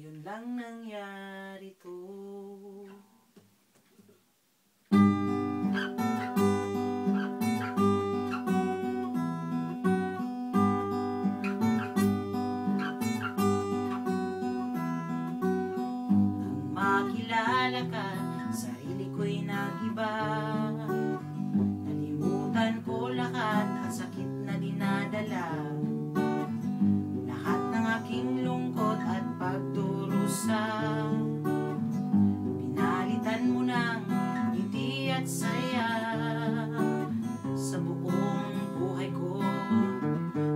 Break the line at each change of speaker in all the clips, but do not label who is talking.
Ngayon lang nangyari to. Nang makilala ka, sarili ko'y nag-iba. Nalimutan ko lahat, ang sakit na dinadala. Lahat ng aking lungkot at pagdurusa, pinalitan mo ng ngiti at saya. Sa buong buhay ko,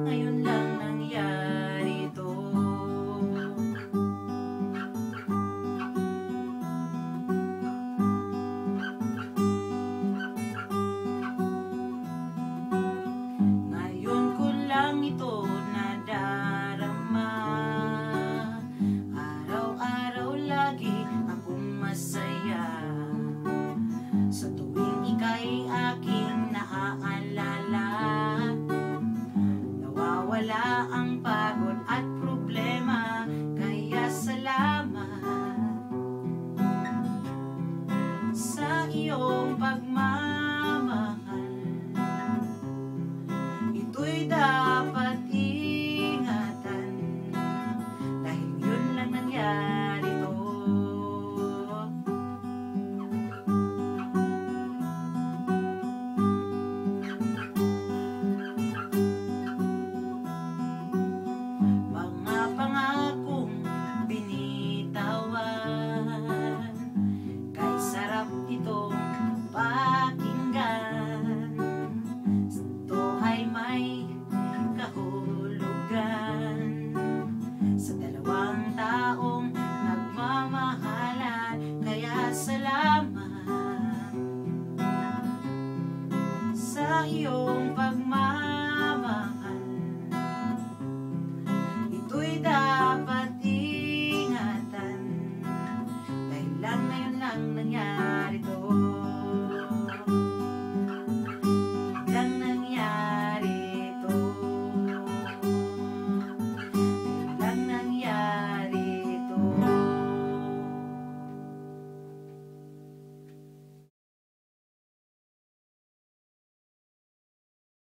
ngayon lang nangyari ito. Ngayon ko lang ito nadarama. Araw-araw lagi akong masaya. Sa tuwing ika'y aking naaalala, nawawala ang pagod at problema. Kaya salamat sa iyong pagmamahal. Ito'y dapat ingatan, dahil yun lang nangyari to. Mga pangakong binitawan, kay sarap itong pakinggan. Ito ay may kahulugan sa dalawang taong nagmamahalan. Kaya salamat sa iyong pagmamahal. Ito'y dapat ingatan, dahil lang ngayon lang nangyari.